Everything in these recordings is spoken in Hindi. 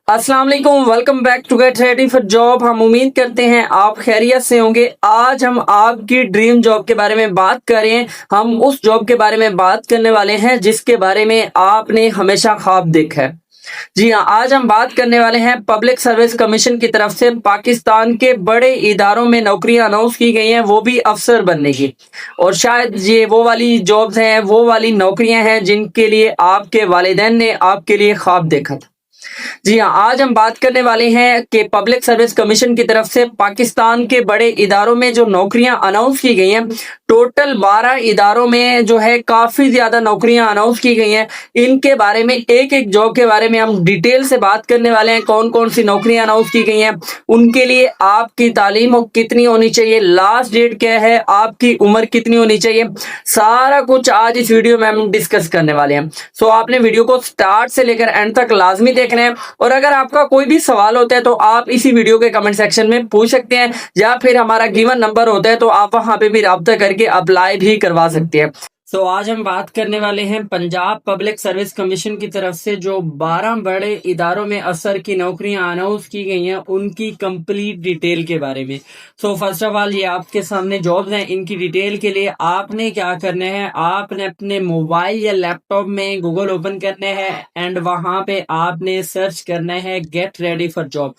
अस्सलाम वालेकुम, welcome back to get ready for job. हम उम्मीद करते हैं आप खैरियत से होंगे। आज हम आपकी ड्रीम जॉब के बारे में बात कर रहे हैं। हम उस जॉब के बारे में बात करने वाले हैं जिसके बारे में आपने हमेशा ख्वाब देखा है। जी हाँ, आज हम बात करने वाले हैं पब्लिक सर्विस कमीशन की तरफ से पाकिस्तान के बड़े इदारों में नौकरियां अनाउंस की गई हैं, वो भी अफसर बनने की। और शायद ये वो वाली जॉब्स हैं, वो वाली नौकरियां हैं जिनके लिए आपके वालिदैन ने आपके लिए ख्वाब देखा था। जी हाँ, आज हम बात करने वाले हैं कि पब्लिक सर्विस कमीशन की तरफ से पाकिस्तान के बड़े इदारों में जो नौकरियां अनाउंस की गई हैं, टोटल 12 इदारों में जो है काफी ज्यादा नौकरियां अनाउंस की गई हैं। इनके बारे में एक एक जॉब के बारे में हम डिटेल से बात करने वाले हैं। कौन कौन सी नौकरियां अनाउंस की गई हैं, उनके लिए आपकी तालीम कितनी होनी चाहिए, लास्ट डेट क्या है, आपकी उम्र कितनी होनी चाहिए, सारा कुछ आज इस वीडियो में हम डिस्कस करने वाले हैं। सो आपने वीडियो को स्टार्ट से लेकर एंड तक लाजमी देखना है। और अगर आपका कोई भी सवाल होता है तो आप इसी वीडियो के कमेंट सेक्शन में पूछ सकते हैं, या फिर हमारा गिवन नंबर होता है तो आप वहां पे भी राब्ता करके अप्लाई भी करवा सकते हैं। सो आज हम बात करने वाले हैं पंजाब पब्लिक सर्विस कमीशन की तरफ से जो 12 बड़े इदारों में अफसर की नौकरियां अनाउंस की गई हैं, उनकी कंप्लीट डिटेल के बारे में। सो फर्स्ट ऑफ ऑल, ये आपके सामने जॉब्स हैं। इनकी डिटेल के लिए आपने क्या करना है, आपने अपने मोबाइल या लैपटॉप में गूगल ओपन करना है एंड वहां पे आपने सर्च करना है गेट रेडी फॉर जॉब।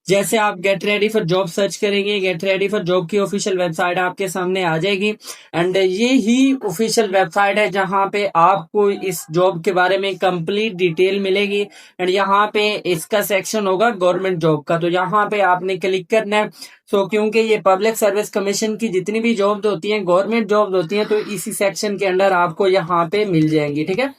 जैसे आप gate ready for job search करेंगे, गेट रेडी फॉर जॉब की ऑफिशियल वेबसाइट आपके सामने आ जाएगी। एंड ये ही ऑफिशियल वेबसाइट है जहां पे आपको इस जॉब के बारे में कंप्लीट डिटेल मिलेगी। एंड यहाँ पे इसका सेक्शन होगा गवर्नमेंट जॉब का, तो यहाँ पे आपने क्लिक करना है। क्योंकि ये पब्लिक सर्विस कमीशन की जितनी भी जॉब्स होती हैं, गवर्नमेंट जॉब्स होती हैं, तो इसी सेक्शन के अंदर आपको यहाँ पे मिल जाएंगी। ठीक है।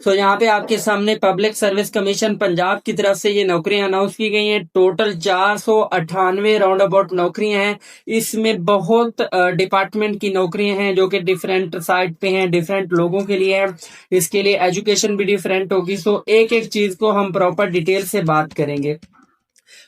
यहाँ पे आपके सामने पब्लिक सर्विस कमीशन पंजाब की तरफ से ये नौकरियां अनाउंस की गई हैं। टोटल 498 राउंड अबाउट नौकरियां हैं। इसमें बहुत डिपार्टमेंट की नौकरियां हैं जो कि डिफरेंट साइड पे हैं, डिफरेंट लोगों के लिए है। इसके लिए एजुकेशन भी डिफरेंट होगी। एक एक चीज को हम प्रॉपर डिटेल से बात करेंगे।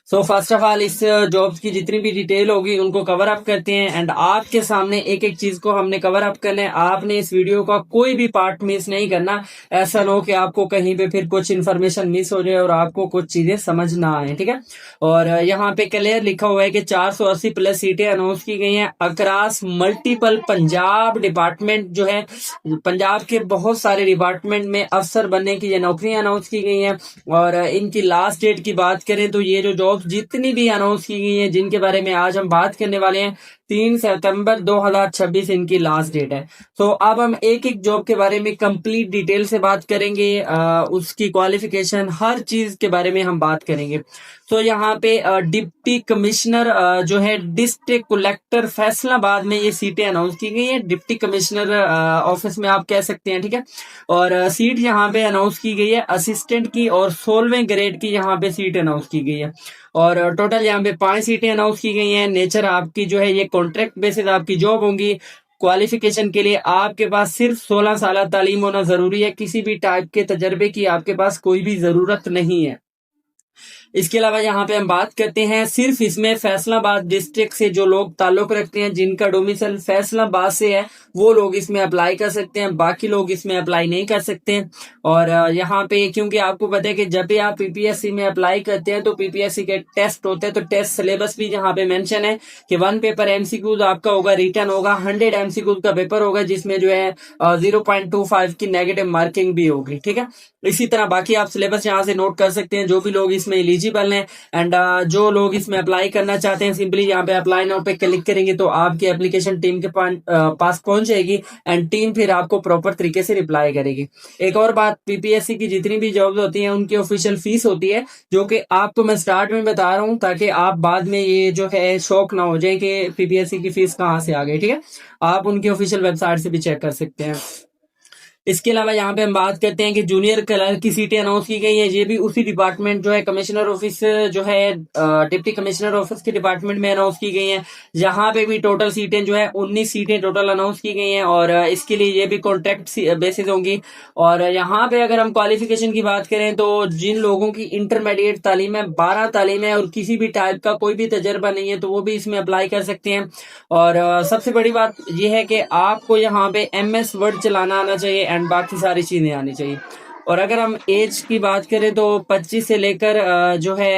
फर्स्ट ऑफ ऑल, इस जॉब्स की जितनी भी डिटेल होगी उनको कवर अप करते हैं। एंड आपके सामने एक एक चीज को हमने कवर अप करना है। आपने इस वीडियो का कोई भी पार्ट मिस नहीं करना। ऐसा ना हो कि आपको कहीं पे फिर कुछ इन्फॉर्मेशन मिस हो जाए और आपको कुछ चीजें समझ ना आए। ठीक है। और यहाँ पे क्लियर लिखा हुआ है कि 480 प्लस सीटें अनाउंस की गई हैं अक्रॉस मल्टीपल पंजाब डिपार्टमेंट। जो है पंजाब के बहुत सारे डिपार्टमेंट में अफसर बनने की ये नौकरियां अनाउंस की गई हैं। और इनकी लास्ट डेट की बात करें तो ये जो जॉब जितनी भी अनाउंस की गई है, जिनके बारे में आज हम बात करने वाले हैं, 3 सितंबर 2026 इनकी लास्ट डेट है। अब हम एक एक जॉब के बारे में कंप्लीट डिटेल से बात करेंगे। उसकी क्वालिफिकेशन, हर चीज के बारे में हम बात करेंगे। यहाँ पे डिप्टी कमिश्नर जो है डिस्ट्रिक्ट कलेक्टर फैसलाबाद में ये सीटें अनाउंस की गई है। डिप्टी कमिश्नर ऑफिस में आप कह सकते हैं। ठीक है। और सीट यहाँ पे अनाउंस की गई है असिस्टेंट की, और 16वें ग्रेड की यहाँ पे सीट अनाउंस की गई है। और टोटल यहाँ पे 5 सीटें अनाउंस की गई हैं। नेचर आपकी जो है ये कॉन्ट्रैक्ट बेसिस आपकी जॉब होंगी। क्वालिफिकेशन के लिए आपके पास सिर्फ 16 साल तालीम होना जरूरी है। किसी भी टाइप के तजर्बे की आपके पास कोई भी जरूरत नहीं है। इसके अलावा यहाँ पे हम बात करते हैं, सिर्फ इसमें फैसलाबाद डिस्ट्रिक्ट से जो लोग ताल्लुक रखते हैं, जिनका डोमिसाइल फैसलाबाद से है, वो लोग इसमें अप्लाई कर सकते हैं। बाकी लोग इसमें अप्लाई नहीं कर सकते। और यहाँ पे क्योंकि आपको पता है कि जब भी आप पीपीएससी में अप्लाई करते हैं तो पीपीएससी के टेस्ट होते हैं, तो टेस्ट सिलेबस भी यहाँ पे मेंशन है कि 1 पेपर एमसीक्यूज आपका होगा, रिटर्न होगा, 100 एमसीक्यूज का पेपर होगा, जिसमें जो है 0.25 की नेगेटिव मार्किंग भी होगी। ठीक है। इसी तरह बाकी आप सिलेबस यहाँ से नोट कर सकते हैं, जो भी लोग इसमें एलिजिबल हैं। एंड जो लोग इसमें अप्लाई करना चाहते हैं, सिंपली यहाँ पे अप्लाई नाउ पे क्लिक करेंगे तो आपकी एप्लीकेशन टीम के पास पहुंच जाएगी। एंड टीम फिर आपको प्रॉपर तरीके से रिप्लाई करेगी। एक और बात, पीपीएससी की जितनी भी जॉब्स होती हैं उनकी ऑफिशियल फीस होती है, जो कि आपको मैं स्टार्ट में बता रहा हूँ ताकि आप बाद में ये जो है शौक ना हो जाए कि पीपीएससी की फीस कहाँ से आ गई। ठीक है। आप उनकी ऑफिशियल वेबसाइट से भी चेक कर सकते हैं। इसके अलावा यहाँ पे हम बात करते हैं कि जूनियर क्लर्क की सीटें अनाउंस की गई हैं। ये भी उसी डिपार्टमेंट जो है कमिश्नर ऑफिस, जो है डिप्टी कमिश्नर ऑफिस के डिपार्टमेंट में अनाउंस की गई हैं। यहाँ पे भी टोटल सीटें जो है 19 सीटें टोटल अनाउंस की गई हैं। और इसके लिए ये भी कॉन्ट्रैक्ट बेसिस होंगी। और यहाँ पे अगर हम क्वालिफिकेशन की बात करें तो जिन लोगों की इंटरमीडिएट तालीम है, 12 तालीम है, और किसी भी टाइप का कोई भी तजर्बा नहीं है, तो वो भी इसमें अप्लाई कर सकते हैं। और सबसे बड़ी बात यह है कि आपको यहाँ पे MS वर्ड चलाना आना चाहिए एंड बाकी सारी चीजें आनी चाहिए। और अगर हम एज की बात करें तो 25 से लेकर जो है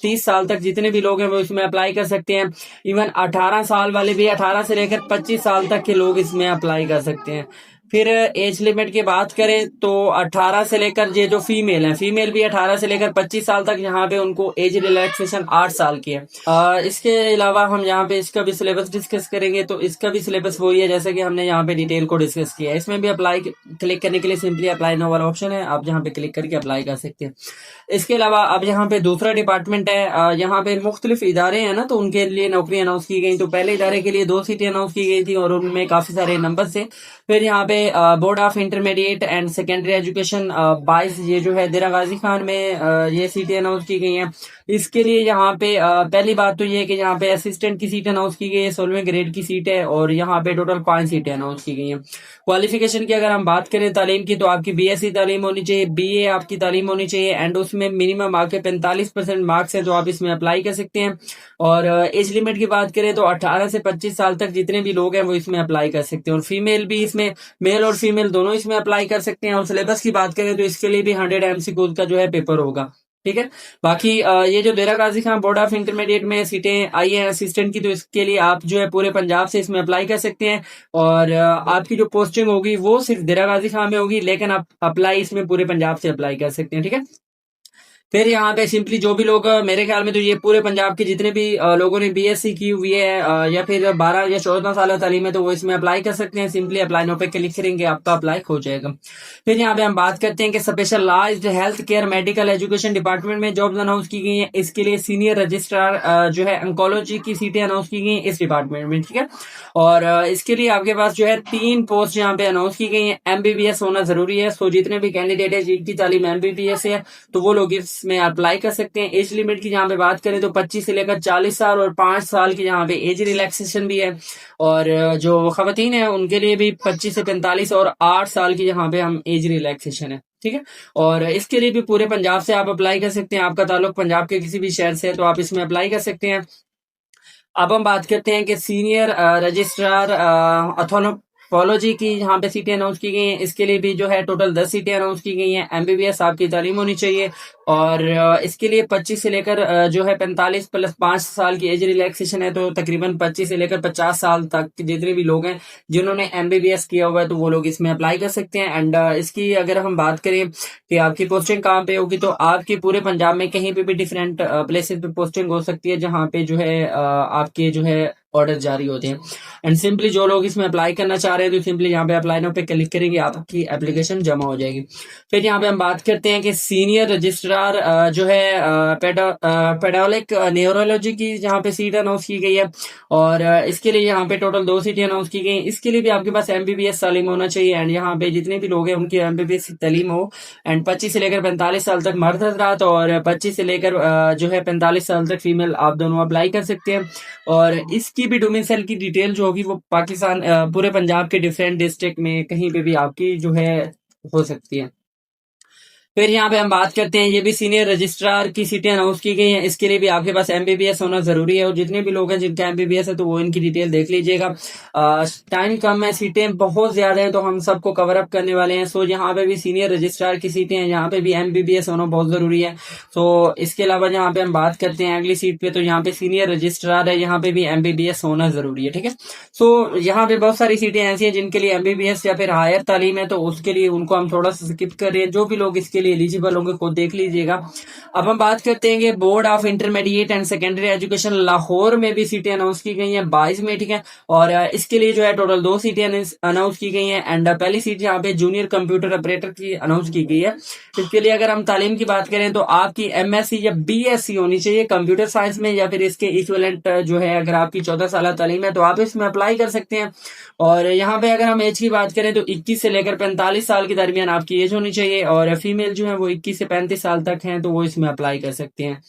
30 साल तक जितने भी लोग हैं वो इसमें अप्लाई कर सकते हैं। इवन 18 साल वाले भी 18 से लेकर 25 साल तक के लोग इसमें अप्लाई कर सकते हैं। फिर एज लिमिट की बात करें तो 18 से लेकर ये जो फीमेल है, फीमेल भी 18 से लेकर 25 साल तक यहाँ पे उनको एज रिलैक्सेशन 8 साल की है। इसके अलावा हम यहाँ पे इसका भी सिलेबस डिस्कस करेंगे, तो इसका भी सिलेबस वही है जैसे कि हमने यहाँ पे डिटेल को डिस्कस किया है। इसमें भी अप्लाई क्लिक करने के लिए सिंपली अप्लाई नाउ वाला ऑप्शन है, आप यहाँ पे क्लिक करके अप्लाई कर सकते हैं। इसके अलावा अब यहाँ पे दूसरा डिपार्टमेंट है, यहाँ पे मुख्तलिफ इदारे हैं ना, तो उनके लिए नौकरी अनाउंस की गई। तो पहले इदारे के लिए 2 सीटें अनाउंस की गई थी और उनमें काफी सारे नंबर थे। फिर यहाँ पे board of intermediate and secondary education 22 ये जो है देरा गाजी खान में ये सीटें अनाउंस की गई हैं। इसके लिए यहाँ पे पहली बात तो ये है कि यहाँ पे असिस्टेंट की सीट अनाउंस की गई है, 16वें ग्रेड की सीट है और यहाँ पे टोटल 5 सीटें अनाउंस की गई हैं। क्वालिफिकेशन की अगर हम बात करें तालीम की, तो आपकी बीएससी तालीम होनी चाहिए, बीए आपकी तालीम होनी चाहिए एंड उसमें मिनिमम आपके 45% मार्क्स है, तो आप इसमें अप्लाई कर सकते हैं। और एज लिमिट की बात करें तो 18 से 25 साल तक जितने भी लोग हैं वो इसमें अप्लाई कर सकते हैं और फीमेल भी इसमें, मेल और फीमेल दोनों इसमें अप्लाई कर सकते हैं। और सिलेबस की बात करें तो इसके लिए भी 100 MCQ का जो है पेपर होगा, ठीक है। बाकी ये जो देरा Ghazi Khan board of intermediate में सीटें आई हैं असिस्टेंट की, तो इसके लिए आप जो है पूरे पंजाब से इसमें अप्लाई कर सकते हैं और आपकी जो पोस्टिंग होगी वो सिर्फ देरा गाजी खान में होगी, लेकिन आप अप्लाई इसमें पूरे पंजाब से अप्लाई कर सकते हैं, ठीक है। फिर यहाँ पे सिंपली जो भी लोग मेरे ख्याल में तो ये पूरे पंजाब के जितने भी लोगों ने बीएससी की हुई है या फिर 12 या 14 साल तालीम है, तो वो इसमें अप्लाई कर सकते हैं। सिंपली अप्लाई नो पे क्लिक करेंगे, आपका अप्लाई हो जाएगा। फिर यहाँ पे हम बात करते हैं कि specialized health care medical education department में जॉब अनाउंस की गई है। इसके लिए सीनियर रजिस्ट्रार जो है ऑन्कोलॉजी की सीटें अनाउंस की गई है इस डिपार्टमेंट में, ठीक है। और इसके लिए आपके पास जो है 3 पोस्ट यहाँ पे अनाउंस की गई है। MBBS होना जरूरी है, सो जितने भी कैंडिडेट है जिनकी तालीम MBBS है तो वो लोग इसमें अप्लाई कर सकते हैं। एज लिमिट की यहाँ पे बात करें तो 25 से लेकर 40 साल और 5 साल की यहाँ पे एज रिलैक्सेशन भी है। और जो खवातीन है उनके लिए भी 25 से 45 और 8 साल की यहाँ पे हम एज रिलैक्सेशन है, ठीक है। और इसके लिए भी पूरे पंजाब से आप अप्लाई कर सकते हैं। आपका ताल्लुक पंजाब के किसी भी शहर से है तो आप इसमें अप्लाई कर सकते हैं। अब हम बात करते हैं कि सीनियर रजिस्ट्रार अथोनोलॉजी की यहाँ पे सीटें अनाउंस की गई हैं। इसके लिए भी जो है टोटल 10 सीटें अनाउंस की गई हैं। MBBS आपकी तालीम होनी चाहिए और इसके लिए 25 से लेकर जो है 45 प्लस 5 साल की एज रिलैक्सेशन है, तो तकरीबन 25 से लेकर 50 साल तक जितने भी लोग हैं जिन्होंने MBBS किया हुआ है तो वो लोग इसमें अप्लाई कर सकते हैं। एंड इसकी अगर हम बात करें कि आपकी पोस्टिंग कहाँ पे होगी, तो आपकी पूरे पंजाब में कहीं पे भी डिफरेंट प्लेसेस पे पोस्टिंग हो सकती है जहाँ पे जो है आपके जो है ऑर्डर जारी होते हैं। एंड सिंपली जो लोग इसमें अप्लाई करना चाह रहे हैं तो सिंपली यहाँ पे अप्लाई नाउ पे क्लिक करेंगे, आपकी एप्लीकेशन जमा हो जाएगी। फिर यहाँ पे हम बात करते हैं कि सीनियर रजिस्ट्रार जो है पेडोलिक न्यूरोलॉजी की यहाँ पे सीट अनाउंस की गई है और इसके लिए यहाँ पे टोटल 2 सीटें अनाउंस की गई। इसके लिए भी आपके पास MBBS तालीम होना चाहिए एंड यहाँ पे जितने भी लोग हैं उनकी MBBS तालीम हो एंड 25 से लेकर 45 साल तक मर्द हजरात और 25 से लेकर जो है 45 साल तक फीमेल, आप दोनों अप्लाई कर सकते हैं। और इसकी भी डोमिसाइल की डिटेल जो होगी वो पाकिस्तान पूरे पंजाब के डिफरेंट डिस्ट्रिक्ट में कहीं पे भी आपकी जो है हो सकती है। फिर यहाँ पे हम बात करते हैं, ये भी सीनियर रजिस्ट्रार की सीटें अनाउंस की गई हैं। इसके लिए भी आपके पास MBBS होना जरूरी है और जितने भी लोग हैं जिनका MBBS है तो वो इनकी डिटेल देख लीजिएगा। टाइम कम है, सीटें बहुत ज्यादा हैं तो हम सबको कवर अप करने वाले हैं। सो यहाँ पे भी सीनियर रजिस्ट्रार की सीटें हैं, यहाँ पे भी MBBS होना बहुत जरूरी है। तो इसके अलावा यहाँ पे हम बात करते हैं अगली सीट पे, तो यहाँ पे सीनियर रजिस्ट्रार है, यहाँ पे भी MBBS होना जरूरी है, ठीक है। सो यहाँ पे बहुत सारी सीटें ऐसी हैं जिनके लिए MBBS या फिर हायर तालीम है, तो उसके लिए उनको हम थोड़ा सा स्किप कर रहे हैं। जो भी लोग इसके एलिजिबल होंगे खुद देख लीजिएगा। अब हम बात करते हैं कि board of intermediate and secondary education Lahore में भी सीटें अनाउंस की गई हैं 22 में, ठीक है। और इसके लिए जो है टोटल 2 सीटें अनाउंस की गई हैं एंड पहली सीट यहाँ पे जूनियर कंप्यूटर ऑपरेटर की अनाउंस की गई है। इसके लिए अगर हम तालीम की बात करें तो आपकी MSc या BSc होनी चाहिए कंप्यूटर साइंस में, या फिर इसके इक्विवेलेंट जो है अगर आपकी 14 साल तालीम है तो आप इसमें अप्लाई कर सकते हैं। और यहाँ पे अगर हम एज की बात करें तो 21 से लेकर 45 साल के दरमियान आपकी एज होनी चाहिए और फीमेल जो है वो 21 से 35 साल तक हैं तो वो इसमें अप्लाई कर सकते हैं।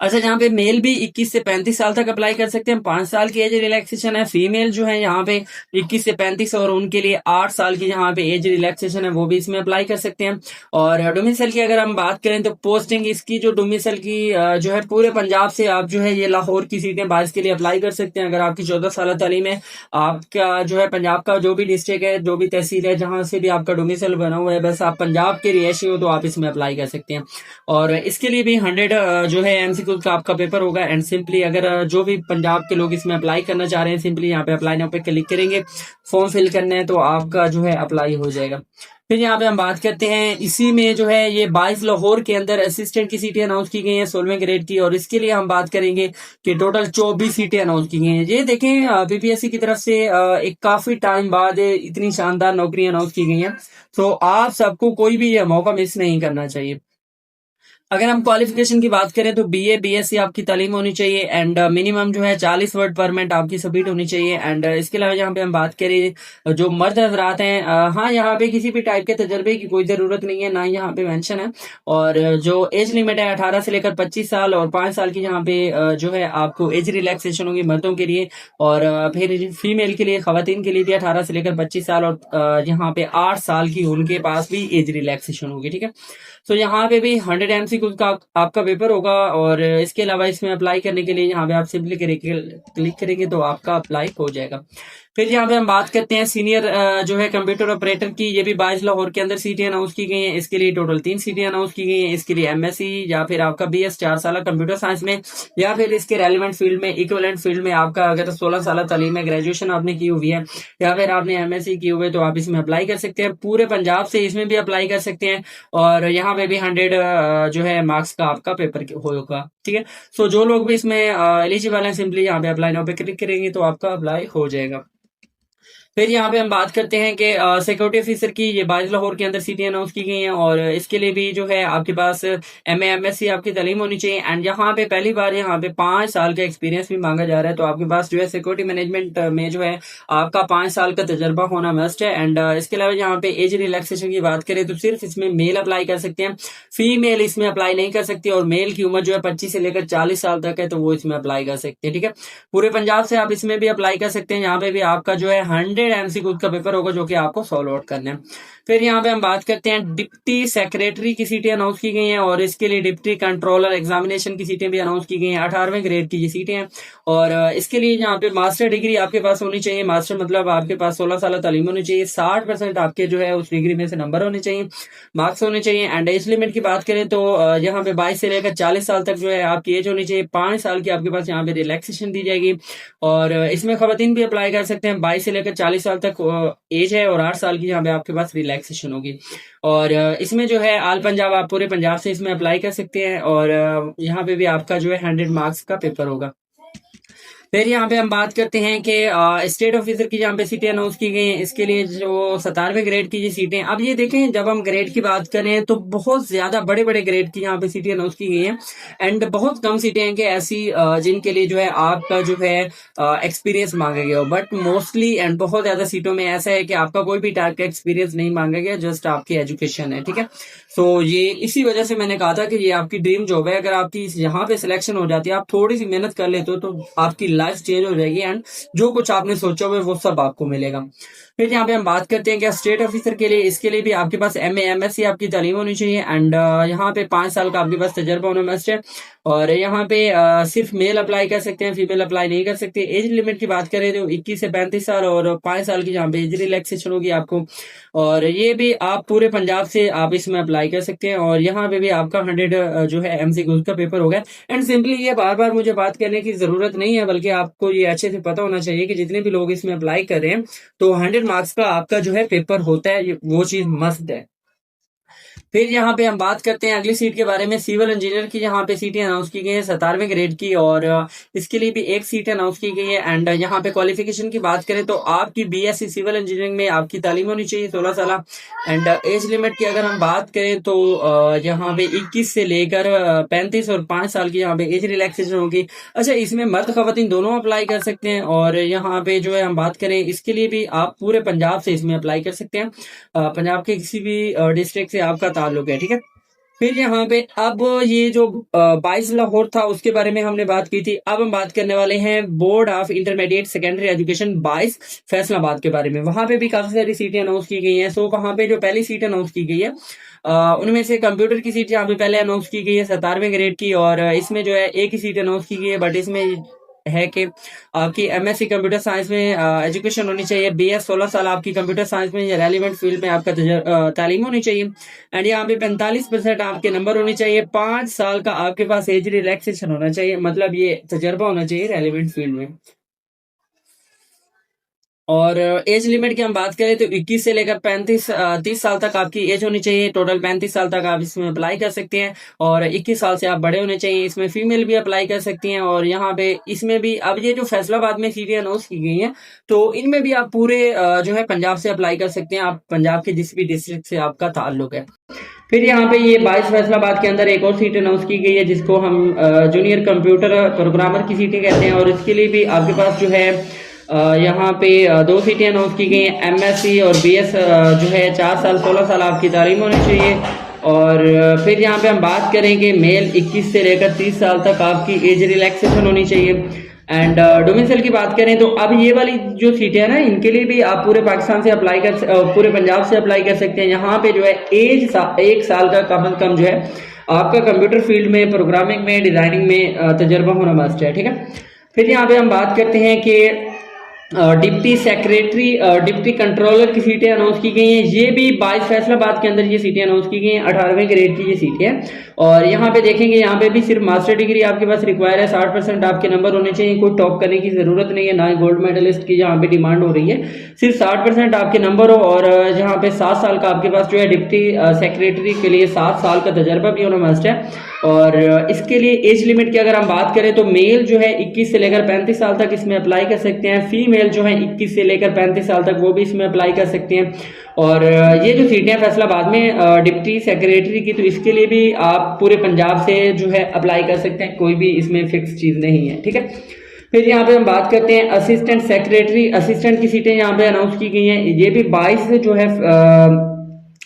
अच्छा, जहाँ पे मेल भी 21 से 35 साल तक अप्लाई कर सकते हैं, 5 साल की एज रिलैक्सेशन है। फीमेल जो है यहाँ पे 21 से 35 और उनके लिए 8 साल की यहाँ पे एज रिलैक्सेशन है, वो भी इसमें अप्लाई कर सकते हैं। और डोमिसाइल की अगर हम बात करें तो पोस्टिंग इसकी जो डोमिसाइल की जो है पूरे पंजाब से आप जो है ये लाहौर की सीटें 22 के लिए अप्लाई कर सकते हैं। अगर आपकी 14 साल तालीम है, आपका जो है पंजाब का जो भी डिस्ट्रिक्ट है, जो भी तहसील है, जहां से भी आपका डोमिसाइल बना हुआ है, बस आप पंजाब के रिहायशी हो तो आप इसमें अप्लाई कर सकते हैं। और इसके लिए भी 100 जो है एमसीक्यू का आपका पेपर होगा। एंड सिंपली अगर जो भी पंजाब के लोग इसमें अप्लाई करना चाह रहे हैं, सिंपली यहाँ पे अप्लाई नाउ पे क्लिक करेंगे, फॉर्म फिल करना है तो आपका जो है अप्लाई हो जाएगा। फिर यहाँ पे हम बात करते हैं, इसी में जो है ये 22 लाहौर के अंदर असिस्टेंट की सीटें अनाउंस की गई हैं 16वें ग्रेड की। और इसके लिए हम बात करेंगे कि टोटल 24 सीटें अनाउंस की गई हैं। ये देखें बीपीएससी की तरफ से एक काफी टाइम बाद इतनी शानदार नौकरी अनाउंस की गई हैं, तो आप सबको कोई भी ये मौका मिस नहीं करना चाहिए। अगर हम क्वालिफिकेशन की बात करें तो बीए बीएससी आपकी तालीम होनी चाहिए। एंड मिनिमम जो है 40 वर्ड पर मिनट आपकी सबमिट होनी चाहिए। एंड इसके अलावा यहाँ पे हम बात करें जो मर्द हजरात हैं, हाँ यहाँ पे किसी भी टाइप के तजर्बे की कोई जरूरत नहीं है, ना ही यहाँ पे मेंशन है। और जो एज लिमिट है 18 से लेकर 25 साल और 5 साल की यहाँ पे जो है आपको एज रिलैक्सेशन होगी मर्दों के लिए। और फिर फीमेल के लिए, खवातीन के लिए भी 18 से लेकर 25 साल और यहाँ पे 8 साल की उनके पास भी एज रिलैक्सेशन होगी। ठीक है, तो यहाँ पे भी 100 एमसीक्यू का आपका पेपर होगा। और इसके अलावा इसमें अप्लाई करने के लिए यहाँ पे आप सिंपली क्लिक करेंगे तो आपका अप्लाई हो जाएगा। फिर यहाँ पे हम बात करते हैं सीनियर जो है कंप्यूटर ऑपरेटर की। ये भी 22 लाहौर के अंदर सीटें अनाउंस की गई हैं। इसके लिए टोटल 3 सीटें अनाउंस की गई हैं। इसके लिए एमएससी या फिर आपका बीएस 4 साल कंप्यूटर साइंस में, या फिर इसके रेलिवेंट फील्ड में, इक्विवेलेंट फील्ड में आपका अगर 16 साल तालीम है, ग्रेजुएशन आपने की हुई है या फिर आपने एमएससी की हुई है, तो आप इसमें अप्लाई कर सकते हैं। पूरे पंजाब से इसमें भी अप्लाई कर सकते हैं। और यहाँ पे भी 100 जो है मार्क्स का आपका पेपर होगा। ठीक है, सो जो लोग भी इसमें एलिजिबल हैं, सिंपली यहाँ पे अप्लाई नाउ पे क्लिक करेंगे तो आपका अप्लाई हो जाएगा। फिर यहाँ पे हम बात करते हैं कि सिक्योरिटी ऑफिसर की ये 22 लाहौर के अंदर सीटें अनाउंस की गई हैं। और इसके लिए भी जो है आपके पास एमएससी आपकी तालीम होनी चाहिए। एंड यहाँ पे पहली बार यहाँ पे 5 साल का एक्सपीरियंस भी मांगा जा रहा है, तो आपके पास जो है सिक्योरिटी मैनेजमेंट में जो है आपका 5 साल का तजर्बा होना मस्ट है। एंड इसके अलावा यहाँ पे एज रिलैक्सेशन की बात करें तो सिर्फ इसमें मेल अप्लाई कर सकते हैं, फीमेल इसमें अप्लाई नहीं कर सकती। और मेल की उम्र जो है 25 से लेकर 40 साल तक है, तो वो इसमें अप्लाई कर सकते हैं। ठीक है, पूरे पंजाब से आप इसमें भी अप्लाई कर सकते हैं। यहाँ पे भी आपका जो है 100 एमसीक्यू का पेपर होगा जो कि आपको सॉल्व आउट करना है। फिर यहाँ पे हम बात करते हैं डिप्टी सेक्रेटरी की सीटें अनाउंस की गई हैं। और इसके लिए डिप्टी कंट्रोलर एग्जामिनेशन की सीटें भी अनाउंस की गई हैं। 18वें ग्रेड की ये सीटें हैं। और इसके लिए यहाँ पे मास्टर डिग्री आपके पास होनी चाहिए। मास्टर मतलब आपके पास 16 साल तालीम होनी चाहिए, 60% आपके जो है उस डिग्री में से नंबर होने चाहिए, मार्क्स होने चाहिए। एंड एज लिमिट की बात करें तो यहाँ पे 22 से लेकर 40 साल तक जो है आपकी एज होनी चाहिए। 5 साल की आपके पास यहाँ पे रिलैक्सेशन दी जाएगी। और इसमें खवातीन भी अप्लाई कर सकते हैं, 22 से लेकर 40 साल तक एज है और 8 साल की यहाँ पे आपके पास रिलैक्सेशन होगी। और इसमें जो है ऑल पंजाब, आप पूरे पंजाब से इसमें अप्लाई कर सकते हैं। और यहाँ पे भी आपका जो है 100 मार्क्स का पेपर होगा। फिर यहाँ पे हम बात करते हैं कि स्टेट ऑफिसर की यहाँ पे सीटें अनाउंस की गई हैं। इसके लिए जो 17वें ग्रेड की ये सीटें, अब ये देखें जब हम ग्रेड की बात करें तो बहुत ज्यादा बड़े बड़े ग्रेड की यहाँ पे सीटें अनाउंस की गई हैं। एंड बहुत कम सीटें हैं कि ऐसी जिनके लिए जो है आपका जो है एक्सपीरियंस मांगा गया हो। बट मोस्टली एंड बहुत ज्यादा सीटों में ऐसा है कि आपका कोई भी टाइप का एक्सपीरियंस नहीं मांगा गया, जस्ट आपकी एजुकेशन है। ठीक है, तो ये इसी वजह से मैंने कहा था कि ये आपकी ड्रीम जॉब है। अगर आपकी यहाँ पे सिलेक्शन हो जाती है, आप थोड़ी सी मेहनत कर लेते हो, तो आपकी लाइफ चेंज हो जाएगी। एंड जो कुछ आपने सोचा हुआ है वो सब आपको मिलेगा। फिर यहाँ पे हम बात करते हैं कि स्टेट ऑफिसर के लिए, इसके लिए भी आपके पास एमएससी आपकी तालीम होनी चाहिए। एंड यहाँ पे 5 साल का आपके पास तजर्बा होना मस्ट है। और यहाँ पे सिर्फ मेल अप्लाई कर सकते हैं, फीमेल अप्लाई नहीं कर सकते। एज लिमिट की बात करें तो 21 से 35 साल और 5 साल की यहाँ पे एज रिलैक्सेशन होगी आपको। और ये भी आप पूरे पंजाब से आप इसमें अप्लाई कर सकते हैं। और यहाँ पे भी आपका 100 जो है एमसीक्यू का पेपर होगा। एंड सिंपली ये बार बार मुझे बात करने की जरूरत नहीं है, बल्कि आपको ये अच्छे से पता होना चाहिए कि जितने भी लोग इसमें अप्लाई कर रहे हैं तो 100 मार्क्स का आपका जो है पेपर होता है, वो चीज मस्त है। फिर यहाँ पे हम बात करते हैं अगली सीट के बारे में, सिविल इंजीनियर की यहाँ पे सीटें अनाउंस की गई हैं 17वें ग्रेड की। और इसके लिए भी एक सीट अनाउंस की गई है। एंड यहाँ पे क्वालिफिकेशन की बात करें तो आपकी बीएससी सिविल इंजीनियरिंग में आपकी तालीम होनी चाहिए 16 साल। एंड एज लिमिट की अगर हम बात करें तो यहाँ पे 21 से लेकर 35 और 5 साल की यहाँ पे एज रिलैक्सेशन होगी। अच्छा, इसमें मर्द खवातीन दोनों अप्लाई कर सकते हैं। और यहाँ पे जो है हम बात करें, इसके लिए भी आप पूरे पंजाब से इसमें अप्लाई कर सकते हैं। पंजाब के किसी भी डिस्ट्रिक्ट से आपका ताल्लुक है। ठीक है, फिर यहाँ पे अब ये जो 22 लाहौर था उसके बारे में हमने बात की थी। अब हम बात करने वाले हैं board of intermediate secondary education 22 Faisalabad के बारे में। वहां पे भी काफी सारी सीटें अनाउंस की गई हैं। सो वहां पे जो पहली सीट अनाउंस की गई है उनमें से कंप्यूटर की सीट यहाँ पे पहले अनाउंस की गई है 17वें ग्रेड की, और इसमें जो है एक ही सीट अनाउंस की गई है, बट इसमें है कि आपकी एमएससी कंप्यूटर साइंस में एजुकेशन होनी चाहिए। बीएस 16 साल आपकी कंप्यूटर साइंस में या रेलिवेंट फील्ड में आपका तालीम होनी चाहिए। एंड यहाँ पे 45% आपके नंबर होने चाहिए। 5 साल का आपके पास एज रिलैक्सेशन होना चाहिए, मतलब ये तजर्बा होना चाहिए रेलिवेंट फील्ड में। और एज लिमिट की हम बात करें तो 21 से लेकर 30 साल तक आपकी एज होनी चाहिए। टोटल 35 साल तक आप इसमें अप्लाई कर सकते हैं, और 21 साल से आप बड़े होने चाहिए। इसमें फीमेल भी अप्लाई कर सकती हैं। और यहाँ पे इसमें भी अब ये जो फैसलाबाद में सीटें अनाउंस की गई हैं, तो इनमें भी आप पूरे जो है पंजाब से अप्लाई कर सकते हैं। आप पंजाब के जिस भी डिस्ट्रिक्ट से आपका ताल्लुक है। फिर यहाँ पे ये 22 फैसलाबाद के अंदर एक और सीट अनाउंस की गई है, जिसको हम जूनियर कंप्यूटर प्रोग्रामर की सीटें कहते हैं। और इसके लिए भी आपके पास जो है यहाँ पे 2 सीटें अनाउंस की गई हैं। एमएससी और बीएस जो है 4 साल 16 साल आपकी तालीम होनी चाहिए। और फिर यहाँ पे हम बात करेंगे मेल 21 से लेकर 30 साल तक आपकी एज रिलैक्सेशन होनी चाहिए। एंड डोमिसाइल की बात करें तो अब ये वाली जो सीटें हैं ना, इनके लिए भी आप पूरे पाकिस्तान से अप्लाई पूरे पंजाब से अप्लाई कर सकते हैं। यहाँ पे जो है एज 1 साल का कम से कम जो है आपका कंप्यूटर फील्ड में, प्रोग्रामिंग में, डिजाइनिंग में तजर्बा होना मस्ट है, ठीक है। फिर यहाँ पे हम बात करते हैं कि डिप्टी सेक्रेटरी, डिप्टी कंट्रोलर की सीटें अनाउंस की गई हैं। ये भी 22 फैसलाबाद के अंदर ये सीटें अनाउंस की गई हैं। 18वें ग्रेड की ये सीटें हैं। और यहाँ पे देखेंगे, यहाँ पे भी सिर्फ मास्टर डिग्री आपके पास रिक्वायर है। 60% आपके नंबर होने चाहिए। कोई टॉप करने की जरूरत नहीं है, ना ही गोल्ड मेडलिस्ट की यहाँ पे डिमांड हो रही है। सिर्फ 60% आपके नंबर हो, और यहाँ पे 7 साल का आपके पास जो है डिप्टी सेक्रेटरी के लिए 7 साल का तजर्बा भी होना मस्ट है। और इसके लिए एज लिमिट की अगर हम बात करें तो मेल जो है 21 से लेकर 35 साल तक इसमें अप्लाई कर सकते हैं। फीमेल जो है 21 से लेकर 35 साल तक वो भी इसमें अप्लाई कर सकते हैं। और ये जो सीटें हैं फैसलाबाद में डिप्टी सेक्रेटरी की, तो इसके लिए भी आप पूरे पंजाब से जो है अप्लाई कर सकते हैं। कोई भी इसमें फिक्स चीज नहीं है, ठीक है। फिर यहाँ पे हम बात करते हैं असिस्टेंट सेक्रेटरी, असिस्टेंट की सीटें यहाँ पे अनाउंस की गई हैं। ये भी 22 जो है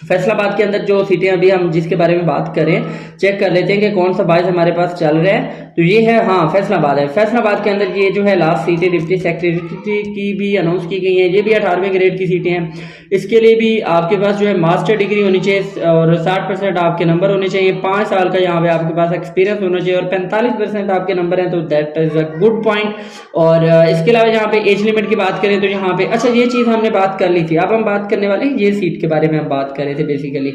फैसलाबाद के अंदर जो सीटें अभी हम जिसके बारे में बात करें, चेक कर लेते हैं कि कौन सा 22 हमारे पास चल रहा है। तो ये है, हाँ, फैसलाबाद है। फैसलाबाद के अंदर ये जो है लास्ट सीटें डिप्टी सेक्रेटरी की भी अनाउंस की गई हैं। ये भी 18वें ग्रेड की सीटें हैं। इसके लिए भी आपके पास जो है मास्टर डिग्री होनी चाहिए, और 60% आपके नंबर होने चाहिए। 5 साल का यहाँ पे आपके पास एक्सपीरियंस होना चाहिए, और 45% आपके नंबर हैं, तो that is a good point. और इसके अलावा यहाँ पे एज लिमिट की बात करें तो यहाँ पे, अच्छा, ये चीज हमने बात कर ली थी। अब हम बात करने वाले ये सीट के बारे में हम बात कर रहे थे basically.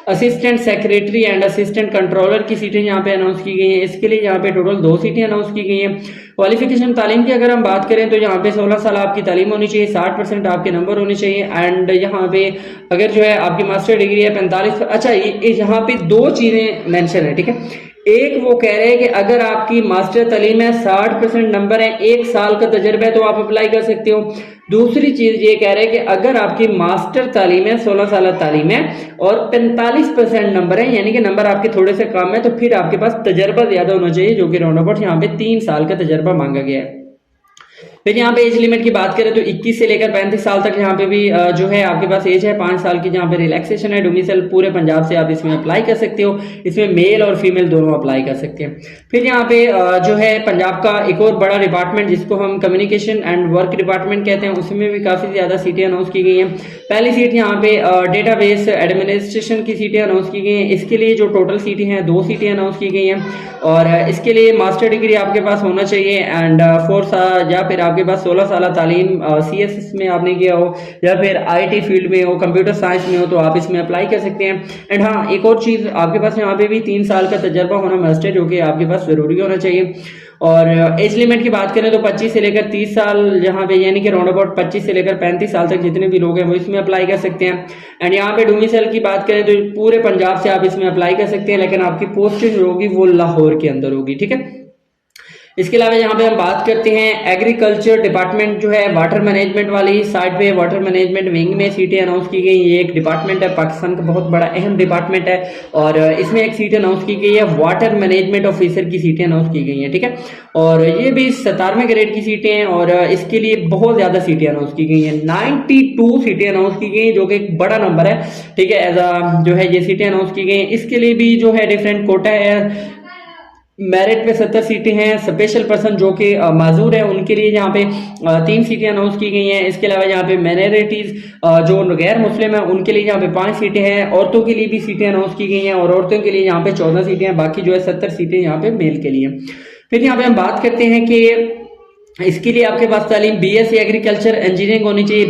Assistant secretary and assistant controller की सीटें यहाँ पे अनाउंस की गई हैं। इसके लिए यहाँ पे टोटल 2 सीटें अनाउंस की गई हैं। क्वालिफिकेशन तालीम की अगर हम बात करें तो यहाँ पे 16 साल आपकी तालीम होनी चाहिए। 60% आपके नंबर होने चाहिए। एंड यहाँ पे अगर जो है आपकी मास्टर डिग्री है 45, अच्छा, यहाँ पे 2 चीजें मेंशन है, ठीक है। एक वो कह रहे हैं कि अगर आपकी मास्टर तालीम है, 60% नंबर है, 1 साल का तजर्बा है, तो आप अप्लाई कर सकते हो। दूसरी चीज ये कह रहे हैं कि अगर आपकी मास्टर तालीम है, 16 साल तालीम है, और 45% नंबर है, यानी कि नंबर आपके थोड़े से कम है, तो फिर आपके पास तजर्बा ज्यादा होना चाहिए, जो कि राउंड अबाउट यहाँ पे 3 साल का तजर्बा मांगा गया है। फिर यहाँ पे एज लिमिट की बात करें तो 21 से लेकर 35 साल तक यहाँ पे भी जो है आपके पास एज है। 5 साल की जहाँ पे रिलैक्सेशन है। डोमिसाइल पूरे पंजाब से आप इसमें अप्लाई कर सकते हो। इसमें मेल और फीमेल दोनों अप्लाई कर सकते हैं। फिर यहाँ पे जो है पंजाब का एक और बड़ा डिपार्टमेंट, जिसको हम कम्युनिकेशन एंड वर्क डिपार्टमेंट कहते हैं, उसमें भी काफी ज्यादा सीटें अनाउंस की गई हैं। पहली सीट यहाँ पे डेटाबेस एडमिनिस्ट्रेशन की सीटें अनाउंस की गई हैं। इसके लिए जो टोटल सीटें हैं 2 सीटें अनाउंस की गई हैं। और इसके लिए मास्टर डिग्री आपके पास होना चाहिए। एंड 4 साल या फिर आपके पास 16 साल तालीम CSS में आपने किया हो, या फिर IT फील्ड में हो, कंप्यूटर साइंस में हो, तो आप इसमें अप्लाई कर सकते हैं। एंड हाँ, एक और चीज आपके पास यहाँ पे भी 3 साल का तजर्बा होना मस्ट है, जो कि आपके पास जरूरी होना चाहिए। और एज लिमिट की बात करें तो 25 से लेकर 30 साल यहाँ पे, यानी कि राउंड अबाउट 25 से लेकर 35 साल तक जितने भी लोग हैं वो इसमें अप्लाई कर सकते हैं। एंड यहाँ पे डोमिसाइल की बात करें तो पूरे पंजाब से आप इसमें अप्लाई कर सकते हैं, लेकिन आपकी पोस्ट जो होगी वो लाहौर के अंदर होगी, ठीक है। इसके अलावा यहाँ पे हम बात करते हैं एग्रीकल्चर डिपार्टमेंट जो है वाटर मैनेजमेंट वाली साइड पे वाटर मैनेजमेंट विंग में सीटें अनाउंस की गई। ये एक डिपार्टमेंट है, पाकिस्तान का बहुत बड़ा अहम डिपार्टमेंट है और इसमें एक सीट अनाउंस की गई है, वाटर मैनेजमेंट ऑफिसर की सीटें अनाउंस की गई हैं। ठीक है, और ये भी 97वें ग्रेड की सीटें हैं और इसके लिए बहुत ज्यादा सीटें अनाउंस की गई हैं। 92 सीटें अनाउंस की गई जो कि एक बड़ा नंबर है। ठीक है, एज अ जो है ये सीटें अनाउंस की गई। इसके लिए भी जो है डिफरेंट कोटा है। मेरिट पे 70 सीटें हैं। स्पेशल पर्सन जो कि माजूर है उनके लिए यहाँ पे 3 सीटें अनाउंस की गई हैं। इसके अलावा यहाँ पे माइनॉरिटीज जो गैर मुस्लिम है उनके लिए यहाँ पे 5 सीटें हैं। औरतों के लिए भी सीटें अनाउंस की गई हैं और औरतों के लिए यहाँ पे 14 सीटें हैं। बाकी जो है 70 सीटें यहाँ पे मेल के लिए। फिर यहाँ पे हम बात करते हैं कि इसके लिए आपके पास तालीम बीएससी एग्रीकल्चर इंजीनियरिंग होनी चाहिए।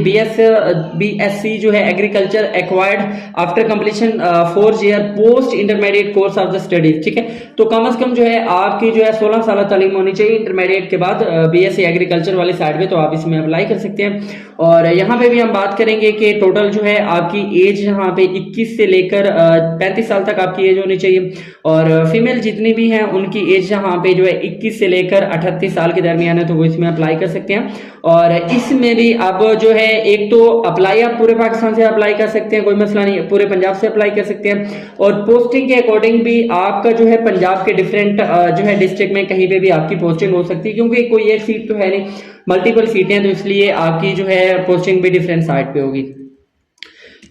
बीएससी जो है agriculture acquired after completion 4 year post intermediate course of the studies. ठीक है, तो कम से कम जो है आपकी जो है 16 साल तालीम होनी चाहिए इंटरमीडिएट के बाद बीएससी एग्रीकल्चर वाली साइड में, तो आप इसमें अप्लाई कर सकते हैं। और यहाँ पे भी हम बात करेंगे कि टोटल जो है आपकी एज यहाँ पे 21 से लेकर 35 साल तक आपकी एज होनी चाहिए और फीमेल जितनी भी हैं उनकी एज यहाँ पे जो है 21 से लेकर 38 साल के दरमियान है, तो वो इसमें अप्लाई कर सकते हैं। और इसमें भी अब जो है एक तो अप्लाई आप पूरे पाकिस्तान से अप्लाई कर सकते हैं, कोई मसला नहीं, पूरे पंजाब से अप्लाई कर सकते हैं और पोस्टिंग के अकॉर्डिंग भी आपका जो है पंजाब के डिफरेंट जो है डिस्ट्रिक्ट में कहीं पे भी आपकी पोस्टिंग हो सकती है, क्योंकि कोई एक सीट तो है नहीं, मल्टीपल सीटें हैं, तो इसलिए आपकी जो है पोस्टिंग भी डिफरेंट साइट पे होगी।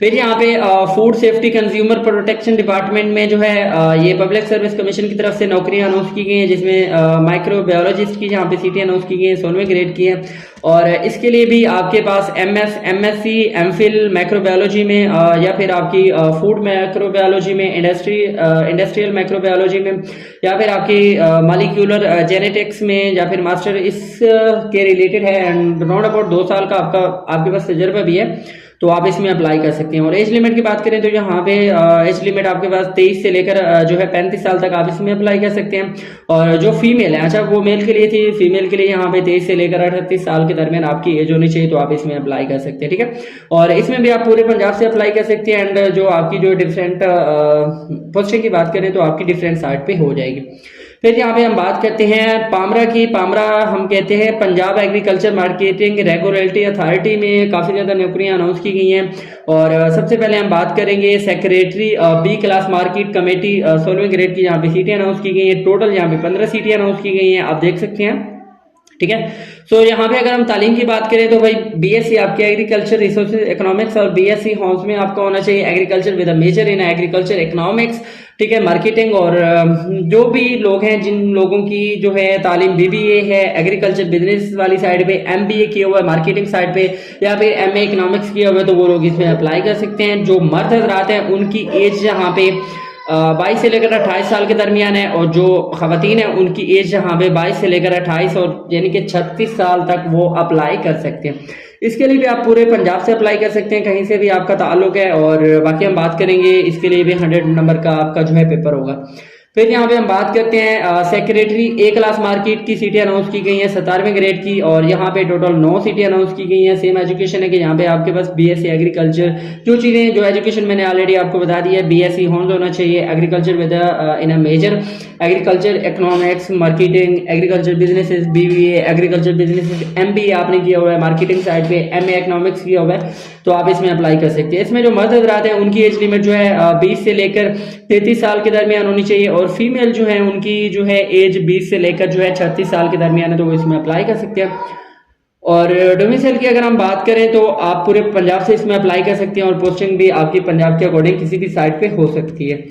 फिर यहाँ पे food safety consumer protection department में जो है ये पब्लिक सर्विस कमीशन की तरफ से नौकरियां अनाउंस की गई हैं, जिसमें माइक्रोबायोलॉजिस्ट की यहाँ पे सीटें अनाउंस की गई हैं, 16वें ग्रेड की हैं। और इसके लिए भी आपके पास एमएससी एमफिल माइक्रोबायोलॉजी में या फिर आपकी फूड माइक्रोबायोलॉजी में, इंडस्ट्रियल माइक्रोबायोलॉजी में या फिर आपकी मॉलिक्यूलर जेनेटिक्स में या फिर मास्टर इसके रिलेटेड है एंड राउंड अबाउट 2 साल का आपके पास तजर्बा भी है, तो आप इसमें अप्लाई कर सकते हैं। और एज लिमिट की बात करें तो यहाँ पे एज लिमिट आपके पास 23 से लेकर जो है 35 साल तक आप इसमें अप्लाई कर सकते हैं। और जो फीमेल है, अच्छा वो मेल के लिए थी, फीमेल के लिए यहाँ पे 23 से लेकर 38 साल के दरमियान आपकी एज होनी चाहिए, तो आप इसमें अप्लाई कर सकते हैं। ठीक है, और इसमें भी आप पूरे पंजाब से अप्लाई कर सकते हैं एंड जो आपकी जो डिफरेंट पोस्टिंग की बात करें तो आपकी डिफरेंट साइट पे हो जाएगी। फिर यहाँ पे हम बात करते हैं पामरा की। पामरा हम कहते हैं Punjab agriculture marketing regulatory authority में काफ़ी ज़्यादा नौकरियां अनाउंस की गई हैं। और सबसे पहले हम बात करेंगे secretary B class market committee 16वें ग्रेड की, यहाँ पे सीटें अनाउंस की गई हैं। टोटल यहाँ पे 15 सीटें अनाउंस की गई हैं, आप देख सकते हैं। ठीक है, सो यहाँ पे अगर हम तालीम की बात करें तो भाई बीएससी आपके एग्रीकल्चर रिसोर्सेज इकोनॉमिक्स और बीएससी हॉर्स में आपका होना चाहिए agriculture with a major in agriculture economics. ठीक है, मार्केटिंग। और जो भी लोग हैं जिन लोगों की जो है तालीम बीबीए है एग्रीकल्चर बिजनेस वाली साइड पे, एमबीए किया हुआ है मार्केटिंग साइड पे या फिर एमए इकोनॉमिक्स किया हुआ है, तो वो लोग इसमें अप्लाई कर सकते हैं। जो मर्द हजरात हैं उनकी एज यहाँ पे 22 से लेकर 28 साल के दरमियान है और जो खवातीन है उनकी एज यहाँ पे 22 से लेकर 28 और यानी कि 36 साल तक वो अप्लाई कर सकते हैं। इसके लिए भी आप पूरे पंजाब से अप्लाई कर सकते हैं, कहीं से भी आपका ताल्लुक है। और बाकी हम बात करेंगे इसके लिए भी 100 नंबर का आपका जो है पेपर होगा। फिर यहाँ पे हम बात करते हैं सेक्रेटरी ए क्लास मार्केट की सीटें अनाउंस की गई हैं 17वें ग्रेड की और यहाँ पे टोटल 9 सीटें अनाउंस की गई हैं। सेम एजुकेशन है कि यहाँ पे आपके पास बीएससी एग्रीकल्चर जो चीजें जो एजुकेशन मैंने ऑलरेडी आपको बता दी है, बीएससी होना चाहिए agriculture with in a major agriculture economics marketing agriculture businesses BBA agriculture businesses MBA आपने किया हुआ है मार्केटिंग साइड पे, एमए इकोनॉमिक्स किया हुआ है, तो आप इसमें अप्लाई कर सकते हैं। इसमें जो मर्द हजरात हैं उनकी एज लिमिट जो है 20 से लेकर 33 साल के दरमियान होनी चाहिए और फीमेल जो है उनकी जो है एज 20 से लेकर जो है 36 साल के दरमियान है, तो वो इसमें अप्लाई कर सकते हैं। और डोमिसाइल की अगर हम बात करें तो आप पूरे पंजाब से इसमें अप्लाई कर सकते हैं और पोस्टिंग भी आपकी पंजाब के अकॉर्डिंग किसी भी साइट पे हो सकती है।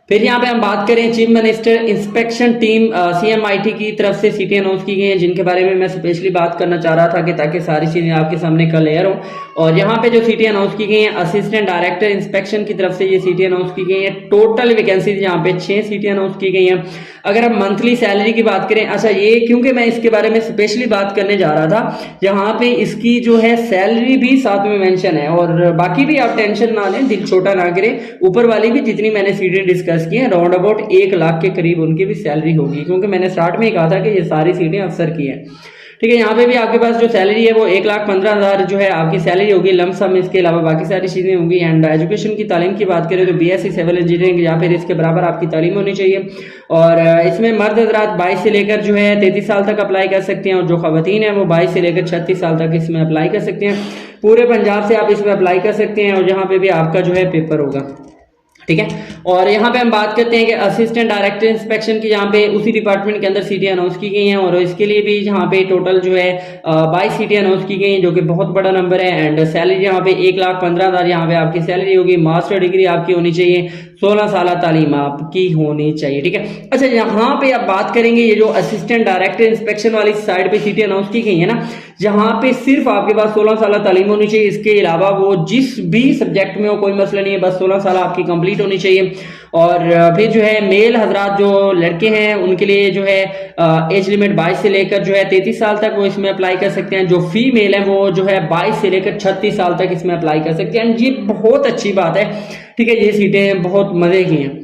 फिर यहाँ पे हम बात करें चीफ मिनिस्टर इंस्पेक्शन टीम सीएमआईटी की तरफ से सीटें अनाउंस की गई हैं, जिनके बारे में मैं स्पेशली बात करना चाह रहा था कि ताकि सारी चीजें आपके सामने क्लियर हो। और यहाँ पे जो सीटें अनाउंस की गई हैं असिस्टेंट डायरेक्टर इंस्पेक्शन की तरफ से ये सीटें अनाउंस की गई हैं। टोटल वैकेंसी यहाँ पे 6 सीटें अनाउंस की गई हैं। अगर हम मंथली सैलरी की बात करें, अच्छा ये क्योंकि मैं इसके बारे में स्पेशली बात करने जा रहा था, यहाँ पे इसकी जो है सैलरी भी साथ में मेंशन है और बाकी भी आप टेंशन ना लें, दिल छोटा ना करें, ऊपर वाली भी जितनी मैंने सीटें डिस्कस की हैं राउंड अबाउट 1 लाख के करीब उनकी भी सैलरी होगी, क्योंकि मैंने स्टार्ट में ही कहा था कि ये सारी सीटें अफसर की हैं। ठीक है। यहाँ पे भी आपके पास जो सैलरी है वो 1,15,000 जो है आपकी सैलरी होगी लमसम। इसके अलावा बाकी सारी चीजें होंगी। एंड एजुकेशन की तालीम की बात करें तो बीएससी सिविल इंजीनियरिंग या फिर इसके बराबर आपकी तालीम होनी चाहिए। और इसमें मर्द हजरात 22 से लेकर जो है 33 साल तक अप्लाई कर सकते हैं, और जो खवातीन है वो 22 से लेकर 36 साल तक इसमें अप्लाई कर सकते हैं। पूरे पंजाब से आप इसमें अप्लाई कर सकते हैं, और जहाँ पे भी आपका जो है पेपर होगा। ठीक है। और यहाँ पे हम बात करते हैं कि असिस्टेंट डायरेक्टर इंस्पेक्शन की, यहाँ पे उसी डिपार्टमेंट के अंदर सीटें अनाउंस की गई हैं, और इसके लिए भी यहाँ पे टोटल जो है 22 सीटें अनाउंस की गई हैं, जो कि बहुत बड़ा नंबर है। एंड सैलरी यहाँ पे 1,15,000 यहाँ पे आपकी सैलरी होगी। मास्टर डिग्री आपकी होनी चाहिए, 16 साल तालीम आपकी होनी चाहिए। ठीक है। अच्छा, यहाँ पे आप बात करेंगे ये जो असिस्टेंट डायरेक्टर इंस्पेक्शन वाली साइड पे सीटें अनाउंस की गई है ना, जहाँ पे सिर्फ आपके पास 16 साल तालीम होनी चाहिए। इसके अलावा वो जिस भी सब्जेक्ट में हो कोई मसला नहीं है, बस 16 साल आपकी कंप्लीट होनी चाहिए। और फिर जो है मेल हजरात जो लड़के हैं उनके लिए जो है एज लिमिट 22 से लेकर जो है 33 साल तक वो इसमें अप्लाई कर सकते हैं। जो फीमेल है वो जो है 22 से लेकर 36 साल तक इसमें अप्लाई कर सकते हैं। ये बहुत अच्छी बात है। ठीक है, ये सीटें बहुत मजे की हैं।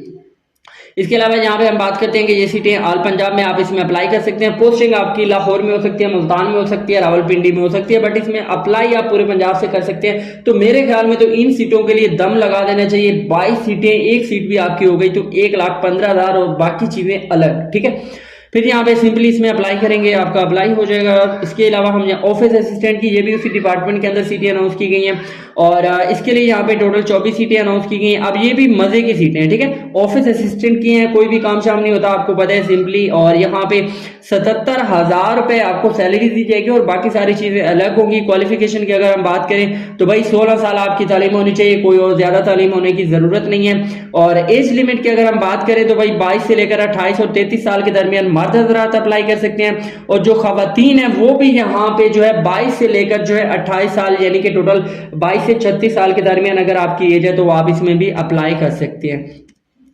इसके अलावा यहाँ पे हम बात करते हैं कि ये सीटें ऑल पंजाब में आप इसमें अप्लाई कर सकते हैं। पोस्टिंग आपकी लाहौर में हो सकती है, मुल्तान में हो सकती है, रावलपिंडी में हो सकती है, बट इसमें अप्लाई आप पूरे पंजाब से कर सकते हैं। तो मेरे ख्याल में तो इन सीटों के लिए दम लगा देना चाहिए। 22 सीटें, एक सीट भी आपकी हो गई तो 1,15,000 और बाकी चीजें अलग। ठीक है। फिर यहाँ पे सिंपली इसमें अप्लाई करेंगे, आपका अप्लाई हो जाएगा। इसके अलावा हम ऑफिस असिस्टेंट की, ये भी उसी डिपार्टमेंट के अंदर सीटें अनाउंस की गई हैं, और इसके लिए यहाँ पे टोटल 24 सीटें अनाउंस की गई हैं। अब ये भी मजे की सीटें हैं। ठीक है, ऑफिस असिस्टेंट की हैं, कोई भी काम शाम नहीं होता, आपको पता है सिंपली। और यहाँ पे 77,000 रुपए आपको सैलरी दी जाएगी, और बाकी सारी चीजें अलग होंगी। क्वालिफिकेशन की अगर हम बात करें तो भाई 16 साल आपकी तालीम होनी चाहिए, कोई और ज्यादा तालीम होने की जरूरत नहीं है। और एज लिमिट की अगर हम बात करें तो भाई 22 से लेकर 28 और 33 साल के दरमियान मर्द हजरात अप्लाई कर सकते हैं, और जो खवातीन है वो भी यहाँ पे जो है 22 से लेकर जो है 28 साल, यानी कि टोटल 22 से 36 साल के दरमियान अगर आपकी एज है तो आप इसमें भी अप्लाई कर सकते हैं।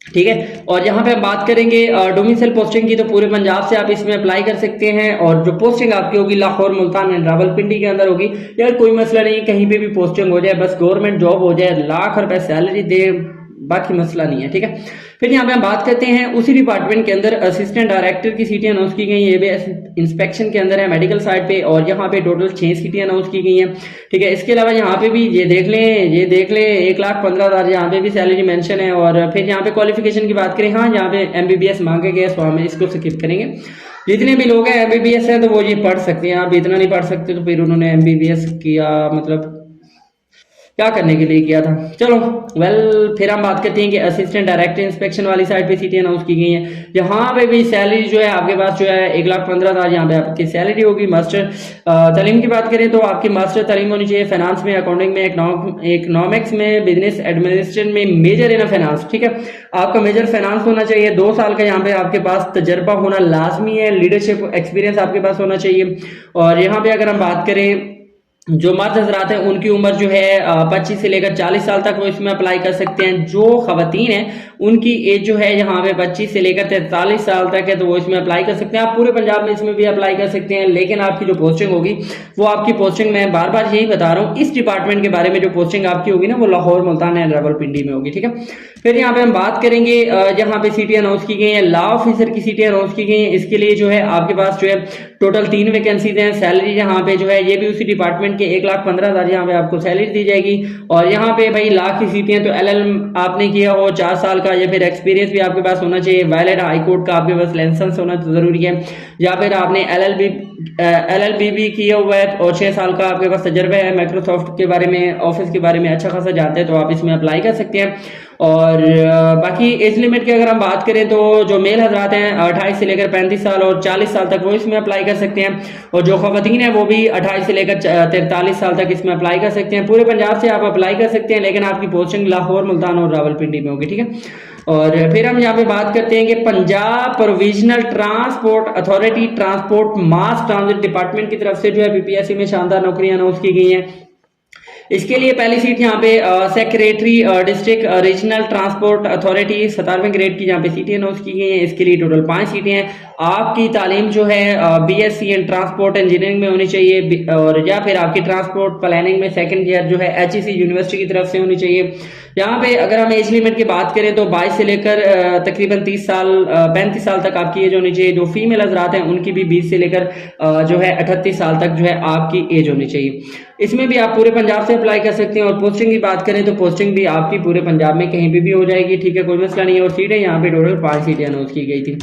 ठीक है। और यहाँ पे हम बात करेंगे डोमिसाइल पोस्टिंग की, तो पूरे पंजाब से आप इसमें अप्लाई कर सकते हैं, और जो पोस्टिंग आपकी होगी लाहौर, मुल्तान एंड रावलपिंडी के अंदर होगी। यार कोई मसला नहीं, कहीं पे भी पोस्टिंग हो जाए, बस गवर्नमेंट जॉब हो जाए, लाख रुपए सैलरी दे, बाकी मसला नहीं है। ठीक है। फिर यहाँ पे हम बात करते हैं उसी डिपार्टमेंट के अंदर असिस्टेंट डायरेक्टर की सीटें अनाउंस की गई हैं। ये भी इंस्पेक्शन के अंदर है, मेडिकल साइड पे, और यहाँ पे टोटल 6 सीटें अनाउंस की गई हैं। ठीक है। इसके अलावा यहाँ पे भी ये देख लें 1,15,000 यहाँ पे भी सैलरी मेंशन है। और फिर यहाँ पे क्वालिफिकेशन की बात करें, हाँ यहाँ पे MBBS मांगे गए, तो हम इसको स्किप करेंगे। जितने भी लोग हैं MBBS है तो वो ये पढ़ सकते हैं, आप इतना नहीं पढ़ सकते तो फिर उन्होंने MBBS किया मतलब क्या करने के लिए किया था। चलो फिर हम बात करते हैं कि असिस्टेंट डायरेक्टर इंस्पेक्शन वाली साइड पे सीटें अनाउंस की गई हैं। यहाँ पे भी सैलरी जो है आपके पास जो है 1,15,000 यहाँ पे आपकी सैलरी होगी। मास्टर तालीम की बात करें तो आपकी मास्टर तालीम होनी चाहिए फाइनेंस में, अकाउंटिंग में, इकोनॉमिक्स में, बिजनेस एडमिनिस्ट्रेशन में, मेजर इन फाइनेंस। ठीक है, आपका मेजर फाइनेंस होना चाहिए। 2 साल का यहाँ पे आपके पास तजर्बा होना लाजमी है, लीडरशिप एक्सपीरियंस आपके पास होना चाहिए। और यहाँ पे अगर हम बात करें जो मर्द हजरात हैं उनकी उम्र जो है 25 से लेकर 40 साल तक वो इसमें अप्लाई कर सकते हैं। जो खवातीन हैं उनकी एज जो है यहाँ पे 25 से लेकर 43 साल तक है, तो वो इसमें अप्लाई कर सकते हैं। आप पूरे पंजाब में इसमें भी अप्लाई कर सकते हैं, लेकिन आपकी जो पोस्टिंग होगी वो आपकी पोस्टिंग, मैं बार बार यही बता रहा हूँ, इस डिपार्टमेंट के बारे में जो पोस्टिंग आपकी होगी ना वो लाहौर, मुल्तान एंड रावलपिंडी में होगी। ठीक है। फिर यहाँ पे हम बात करेंगे यहाँ पे सीटें अनाउंस की गई हैं, लॉ ऑफिसर की सीटें अनाउंस की गई हैं। इसके लिए जो है आपके पास जो है टोटल 3 वैकेंसीज हैं। सैलरी यहाँ पे जो है ये भी उसी डिपार्टमेंट के 1,15,000 यहाँ पे आपको सैलरी दी जाएगी। और यहाँ पे भाई लाख की सीटें हैं, तो LL आपने किया हो 4 साल का, या फिर एक्सपीरियंस भी आपके पास होना चाहिए। वैलिड हाई कोर्ट का आपके पास लाइसेंस होना जरूरी है, या फिर आपने LLB भी किया हुआ है और 6 साल का आपके पास तजर्बा है, माइक्रोसॉफ्ट के बारे में, ऑफिस के बारे में अच्छा खासा जानते हैं, तो आप इसमें अप्लाई कर सकते हैं। और बाकी एज लिमिट की अगर हम बात करें तो जो मेल हजरात हैं 28 से लेकर 35 साल और 40 साल तक वो इसमें अप्लाई कर सकते हैं, और जो खवातीन है वो भी 28 से लेकर 43 साल तक इसमें अप्लाई कर सकते हैं। पूरे पंजाब से आप अप्लाई कर सकते हैं, लेकिन आपकी पोस्टिंग लाहौर, मुल्तान और रावलपिंडी में होगी। ठीक है। और फिर हम यहाँ पे बात करते हैं कि Punjab provisional transport authority transport मास ट्रांजिट डिपार्टमेंट की तरफ से जो है PPSC में शानदार नौकरियां अनाउंस की गई हैं। इसके लिए पहली सीट यहाँ पे secretary district regional transport authority 17वें ग्रेड की यहाँ पे सीटें अनाउंस की गई हैं। इसके लिए टोटल 5 सीटें हैं। आपकी तालीम जो है BSc इन ट्रांसपोर्ट इंजीनियरिंग में होनी चाहिए, और या फिर आपकी ट्रांसपोर्ट प्लानिंग में 2nd ईयर जो है HEC यूनिवर्सिटी की तरफ से होनी चाहिए, यहाँ पे अगर हम एज लिमिट की बात करें तो 22 से लेकर तकरीबन 30 साल 35 साल तक आपकी एज होनी चाहिए। जो फीमेल हजरात हैं उनकी भी 20 से लेकर जो है 38 साल तक जो है आपकी एज होनी चाहिए। इसमें भी आप पूरे पंजाब से अप्लाई कर सकते हैं। और पोस्टिंग की बात करें तो पोस्टिंग भी आपकी पूरे पंजाब में कहीं भी हो जाएगी, ठीक है, कोई मसला नहीं है। और सीटें यहाँ पे टोटल 5 सीटें अनाउंस की गई थी।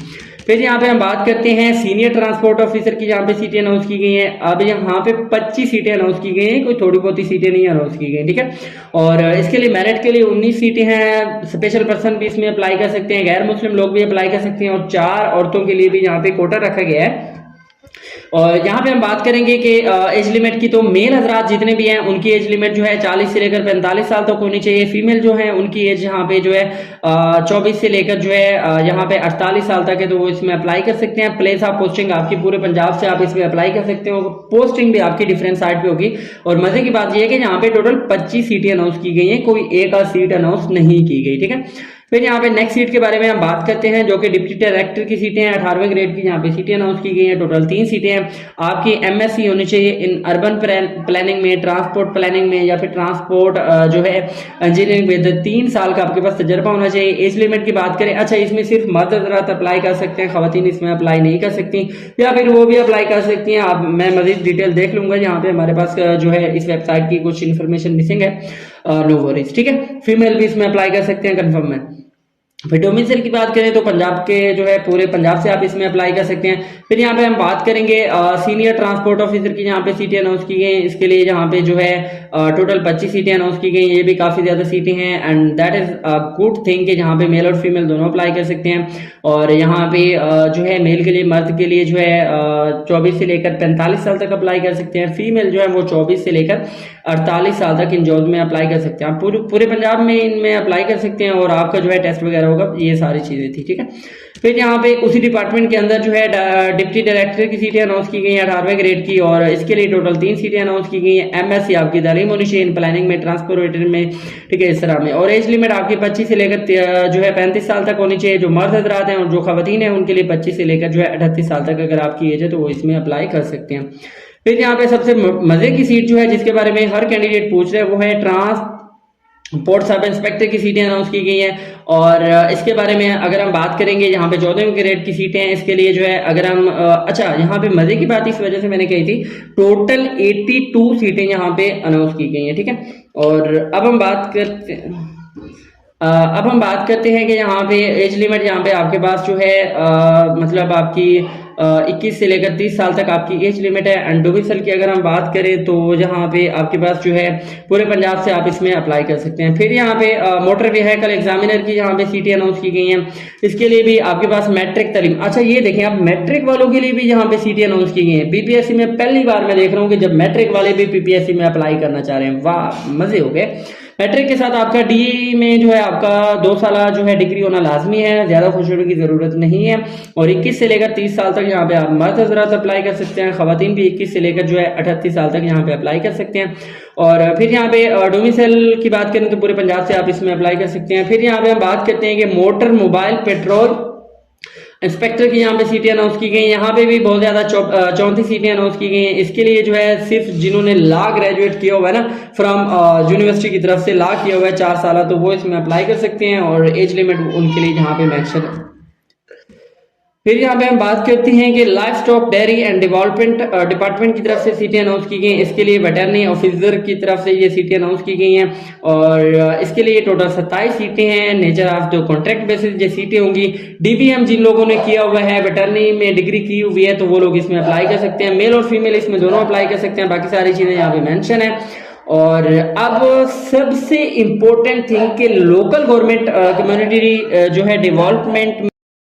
फिर यहाँ पे हम बात करते हैं सीनियर ट्रांसपोर्ट ऑफिसर की, जहाँ पे सीटें अनाउंस की गई हैं। अब यहाँ पे 25 सीटें अनाउंस की गई हैं, कोई थोड़ी बहुत ही सीटें नहीं अनाउंस की गई, ठीक है। और इसके लिए मेरिट के लिए 19 सीटें हैं। स्पेशल पर्सन भी इसमें अप्लाई कर सकते हैं, गैर मुस्लिम लोग भी अप्लाई कर सकते हैं। और 4 औरतों के लिए भी यहाँ पे कोटा रखा गया है। और यहाँ पे हम बात करेंगे कि एज लिमिट की, तो मेल हजरात जितने भी हैं उनकी एज लिमिट जो है 40 से लेकर 45 साल तक होनी चाहिए। फीमेल जो है उनकी एज यहाँ पे जो है 24 से लेकर जो है यहाँ पे 48 साल तक है, तो वो इसमें अप्लाई कर सकते हैं। प्लेस ऑफ पोस्टिंग आपकी पूरे पंजाब से आप इसमें अप्लाई कर सकते हो। पोस्टिंग भी आपकी डिफरेंट साइड पे होगी। और मजे की बात यह है कि यहाँ पे टोटल 25 सीटें अनाउंस की गई हैं, कोई एक आध सीट अनाउंस नहीं की गई, ठीक है। फिर यहाँ पे नेक्स्ट सीट के बारे में हम बात करते हैं, जो कि डिप्टी डायरेक्टर की सीटें हैं। 18वें ग्रेड की यहाँ पे सीटें अनाउंस की गई हैं। टोटल 3 सीटें हैं। आपकी एमएससी होनी चाहिए इन अर्बन प्लानिंग में, ट्रांसपोर्ट प्लानिंग में, या फिर ट्रांसपोर्ट जो है इंजीनियरिंग में 3 साल का आपके पास तजर्बा होना चाहिए। एज लिमिट की बात करें, अच्छा इसमें सिर्फ मर्द हज़रात अप्लाई कर सकते हैं, खवातीन इसमें अप्लाई नहीं कर सकती, या फिर वो भी अप्लाई कर सकती हैं। आप मैं मजीद डिटेल देख लूंगा, यहाँ पे हमारे पास जो है इस वेबसाइट की कुछ इन्फॉर्मेशन मिसिंग है, नो वरीज, ठीक है। फीमेल भी इसमें अप्लाई कर सकते हैं कन्फर्म में। फिर डोमिसाइल की बात करें तो पंजाब के जो है पूरे पंजाब से आप इसमें अप्लाई कर सकते हैं। फिर यहाँ पे हम बात करेंगे सीनियर ट्रांसपोर्ट ऑफिसर की, यहाँ पे सीटें अनाउंस की गई हैं। इसके लिए यहाँ पे जो है टोटल 25 सीटें अनाउंस की गई हैं। ये भी काफी ज्यादा सीटें हैं and that is a good thing कि यहाँ पे मेल और फीमेल दोनों अप्लाई कर सकते हैं। और यहाँ पे जो है मेल के लिए, मर्द के लिए जो है 24 से लेकर 45 साल तक अप्लाई कर सकते हैं। फीमेल जो है वो 24 से लेकर 48 साल तक इन जॉब में अप्लाई कर सकते हैं। आप पूरे पंजाब में इनमें अप्लाई कर सकते हैं। और आपका जो है टेस्ट वगैरह होगा, ये सारी चीजें थी, ठीक है। फिर यहाँ पे उसी डिपार्टमेंट के अंदर जो है डिप्टी डायरेक्टर की सीटें अनाउंस की गई हैं 18वें ग्रेड की। और इसके लिए टोटल 3 सीटें अनाउंस की गई हैं। एमएससी आपकी तालीम होनी चाहिए प्लानिंग में, ट्रांसपोर्टेशन में, ठीक है, इस तरह में। और एज लिमिट आपकी 25 से लेकर जो है 35 साल तक होनी चाहिए, जो मर्द हजरात हैं। और जो खवातीन है उनके लिए 25 से लेकर जो है 38 साल तक अगर आपकी एज है तो वो इसमें अप्लाई कर सकते हैं। फिर यहाँ पे सबसे मजे की सीट जो है जिसके बारे में हर कैंडिडेट पूछ रहे हैं, वो है ट्रांसपोर्ट सब इंस्पेक्टर की सीटें अनाउंस की गई हैं। और इसके बारे में अगर हम बात करेंगे, यहाँ पे 14वें ग्रेड की सीटें हैं। इसके लिए जो है अगर हम अच्छा, यहाँ पे मजे की बात इस वजह से मैंने कही थी, टोटल 82 सीटें यहाँ पे अनाउंस की गई हैं, ठीक है। और अब हम बात करते हैं कि यहाँ पे एज लिमिट, यहाँ पे आपके पास जो है मतलब आपकी 21 से लेकर 30 साल तक आपकी एज लिमिट है। एंड डोमिसाइल की अगर हम बात करें तो यहाँ पे आपके पास जो है पूरे पंजाब से आप इसमें अप्लाई कर सकते हैं। फिर यहाँ पे मोटर व्हीकल एग्जामिनर की यहाँ पे सीटें अनाउंस की गई हैं। इसके लिए भी आपके पास मैट्रिक तालीम, अच्छा ये देखें आप, मैट्रिक वालों के लिए भी यहाँ पे सीटें अनाउंस की गई हैं। पीपीएससी में पहली बार मैं देख रहा हूँ कि जब मैट्रिक वाले भी पीपीएससी में अप्लाई करना चाह रहे हैं, वाह मजे हो गए। मैट्रिक के साथ आपका डी में जो है आपका 2 साल जो है डिग्री होना लाजमी है, ज्यादा खुश होने की जरूरत नहीं है। और 21 से लेकर 30 साल तक यहाँ पे आप मर्द हजरात अप्लाई कर सकते हैं। खवातीन भी 21 से लेकर जो है 38 साल तक यहाँ पे अप्लाई कर सकते हैं। और फिर यहाँ पे डोमिसाइल की बात करें तो पूरे पंजाब से आप इसमें अप्लाई कर सकते हैं। फिर यहाँ पे हम बात करते हैं कि मोटर मोबाइल पेट्रोल इंस्पेक्टर की यहाँ पे सीटें अनाउंस की गई। यहाँ पे भी बहुत ज्यादा 34 सीटें अनाउंस की गई हैं। इसके लिए जो है सिर्फ जिन्होंने लॉ ग्रेजुएट किया हुआ है ना, फ्रॉम यूनिवर्सिटी की तरफ से लॉ किया हुआ है 4 साल, तो वो इसमें अप्लाई कर सकते हैं। और एज लिमिट उनके लिए यहाँ पे मेंशन है। फिर यहाँ पे हम बात करते हैं कि life stock dairy and development department की तरफ से सीटें अनाउंस की गई हैं। इसके लिए वेटरनरी ऑफिसर की तरफ से ये सीटें अनाउंस की गई हैं। और इसके लिए टोटल 27 सीटें हैं। नेचर ऑफ जो कॉन्ट्रैक्ट बेसिस ये सीटें होंगी। डीबीएम जिन लोगों ने किया हुआ है, वेटरनरी में डिग्री की हुई है, तो वो लोग इसमें अप्लाई कर सकते हैं। मेल और फीमेल इसमें दोनों अप्लाई कर सकते हैं। बाकी सारी चीजें यहाँ पे मेंशन है। और अब सबसे इंपॉर्टेंट थिंग कि लोकल गवर्नमेंट कम्युनिटी जो है डेवलपमेंट